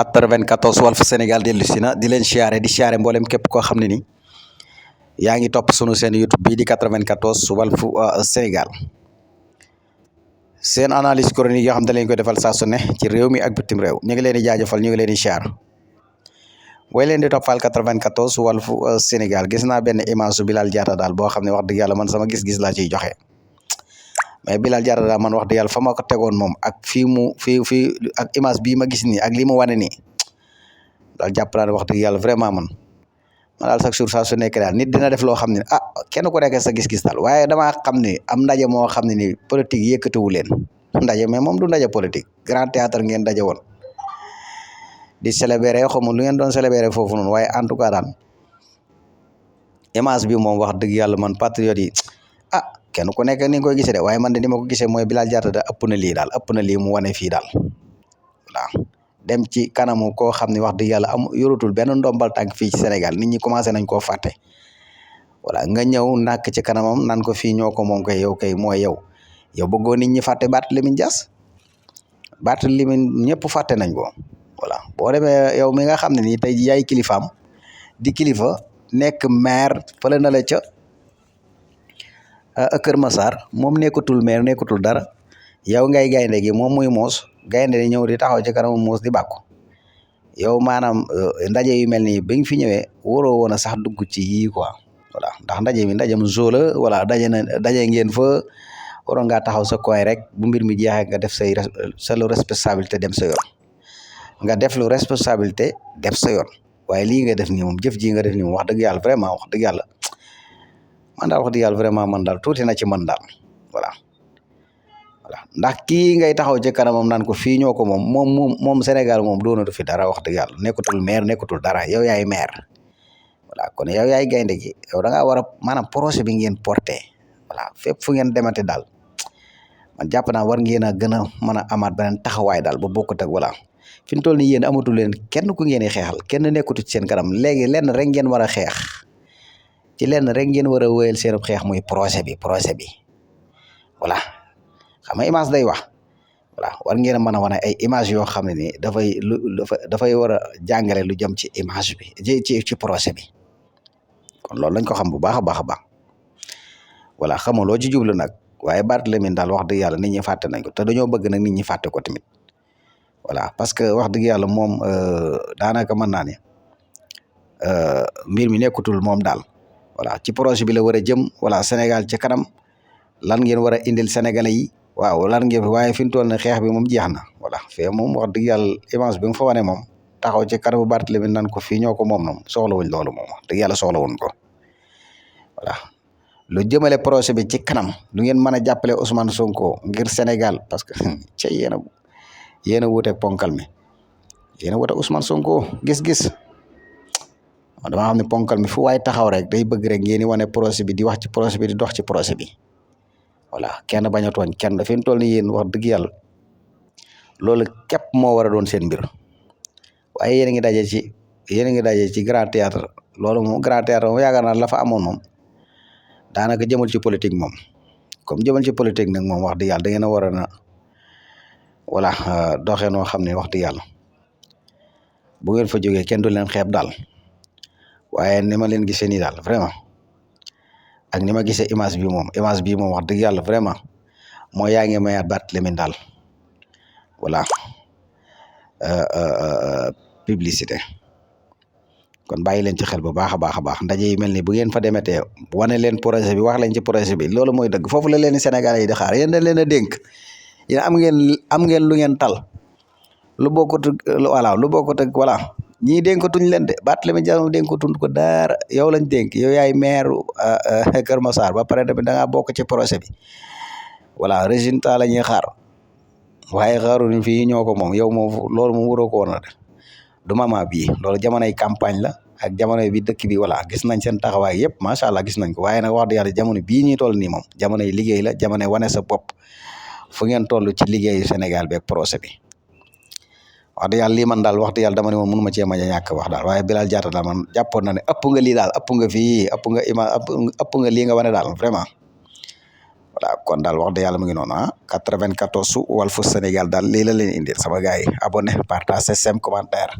94 Walf Sénégal dellu si na di leen siyaare di siyaare mboolem képp koo xam ne ni yaa ngi topp sunu seen YouTube bii di 94 Walf Sénégal seen analyse chronique yoo xam ne leen koy defal saa su ne ci réew mi ak bitim réew ñu ngi leen di jaajëfal ñu ngi leen di siyaar way leen di toppal 94 Walf Sénégal gis naa benn image su Bilal Diatta daal boo xam ne wax dëgg yàlla man sama gis-gis laa ciy joxe mais Bilal Diatta daal man wax dëgg yàlla fa ma ko tegoon moom ak fii ak image bii ma gis nii ak li mu wane nii daal jàpp naa ne wax dëgg yàlla vraiment man daal chaque jour saa su nekk daal nit dina def loo xam ne kenn ku nekk sa gis-gis daal waaye damaa xam ne am ndaje moo xam ne ni politique yëkkatiwu leen ndaje mais moom du ndaje politique grand théâtre ngeen daje woon di célébrer xamul lu ngeen doon célébrer foofu noonu waaye en tout cas daal image bi moom wax dëgg yàlla man patriote yi kenn ku nekk ni nga koy gisee de waaye man de ni ma ko gisee mooy Bilal Diatta da ëpp na lii daal ëpp na lii mu wane fii daal voilà dem ci kanamu koo xam ne wax dëgg yàlla yorutul benn ndombal tànk fii ci Sénégal nit ñi commencé nañ koo fàtte voilà nga ñëw nàkk ci kanamam nan ko fii ñoo ko moom kay yow kay mooy yow bëggoo nit ñi fàtte Barthélémy Dias Barthélémy ñëpp fàtte nañ ko voilà boo demee yow mi nga xam ne nii tey yaay kilifaam di kilifa nekk maire fële na la ca Kër Massar moom nekkatul maire nekkatul dara yow ngay gaynde gi moom muy moos gaynde di ñëw di taxaw ci kanamu moos di bàkku yow maanaam ndaje yu mel nii bi nga fi ñëwee waroo woon a sax dugg ci yii quoi voilà ndax ndaje mi ndaje mu zoo la voilà daje ngeen fa waroon ngaa taxaw sa koy rek bu mbir mi jeexee nga def sa lu responsabilité dem sa yoon nga def lu responsabilité def sa yoon waaye lii nga def nii moom jëf ji nga def nii moom wax dëgg yàlla vraiment wax dëgg yàlla man daal wax dëgg yàlla vraiment man daal tuuti na ci man daal voilà ndax kii ngay taxaw ci kanamam naan ko fii ñoo ko moom Sénégal moom doonatu fi dara wax dëgg yàlla nekkatul maire nekkatul dara yow yaay maire voilà kon yow yaay gaynde gi yow da ngaa war a maanaam projet bi ngeen porté voilà fépp fu ngeen demate daal man jàpp naa war ngeen a gën a mën a amaat beneen taxawaay daal ba bokkut ak voilà fi mu toll nii yéen amatul leen kenn ku ngeen di xeexal kenn nekkatu ci seen kanam léegi lenn rek ngeen war a xeex ci lenn rek ngeen war a wéyal seen xeex muy projet bi voilà xam nga image day wax voilà war ngeen a mën a wane ay image yoo xam ne ni dafay war a jàngale lu jëm ci image bi ci projet bi kon loolu lañ ko xam bu baax a baax a baax voilà xamuloo ci jublu nag waaye Barthélémy daal wax dëgg yàlla nit ñi fàtte nañ ko te dañoo bëgg nag nit ñi fàtte ko tamit voilà parce que wax dëgg yàlla moom daanaka mën naa ne mbir mi nekkutul moom daal voilà ci projet bi la war a jëm voilà Sénégal ci kanam lan ngeen war a indil Sénégalais yi waaw lan ngeen waaye fi mu toll ne xeex bi moom jeex na voilà fee moom wax dëgg yàlla image bi nga fa wane moom taxaw ci kanamu Barthélémy nan ko fii ñoo ko moom soxlawuñ loolu moom wax dëgg yàlla soxlawuñ ko voilà lu jëmale projet bi ci kanam lu ngeen mën a jàppale Ousmane Sonko ngir Sénégal parce que ca yéen a wuuteeg ponkal mi yéen a wuuteeg Ousmane Sonko gis-gis dama xam ne ponkal mi fu waay taxaw rek day bëgg rek ngeen di wane projet bi di wax ci projet bi di dox ci projet bi voilà kenn bañ a tooñ kenn fi mu toll nii yéen wax dëgg yàlla loolu képp moo war a doon seen mbir waaye yéen a ngi daje ci grand théâtre loolu moom grand théâtre moom yaakaar naa la fa amoon moom daanaka jëmal ci politique moom comme jëmal ci politique nag moom wax dëgg yàlla da ngeen a war a voilà doxee noo xam ne wax dëgg yàlla bu ngeen fa jógee kenn du leen xeeb daal waaye ni ma leen gisee nii daal vraiment ak ni ma gisee image bi moom wax dëgg yàlla vraiment mooy yaa ngi mayaat Barthélémy daal voilà publicité kon bàyyi leen ci xel bu baax a baax ndaje yi mel ni bu ngeen fa demetee wane leen projet bi wax leen ci projet bi loolu mooy dëgg foofu la leen Sénégalais yi di xaar yéen dañ leen a dénk yéen am ngeen lu ngeen tal lu bokkut ak voilà ñii dénkatuñ leen de Barthélémy Dias moom dénkatuñ ko dara yow lañ dénk yow yaay maire Kër Massar ba pare tamit da ngaa bokk ci projet bi voilà résultat la ñuy xaar waaye xaaruñ fii ñoo ko moom yow moom loolu moom waroo ko woon a def du moment bii loolu jamonoy campagne la ak jamono bi dëkk bi voilà gis nañ seen taxawaay yëpp macha allah gis nañ ko waaye nag wax dëgg yàlla jamono bii ñuy toll nii moom jamonoy liggéey la jamonoy wane sa bopp fu ngeen toll ci liggéeyu Sénégal beeg projet bi. wax dëgg yàlla lii man daal wax dëgg yàlla dama ne moom mënu ma cee mañ a ñàkk wax daal waaye Bilal Diatta daal man jàppoon na ne ëpp nga lii daal ëpp nga fii ëpp nga lii nga wane daal vraiment voilà kon daal wax dëgg yàlla mu ngi noonu 94 su Walfu Sénégal daal lii la leen indil sama gars yi abonné partage sem commentaire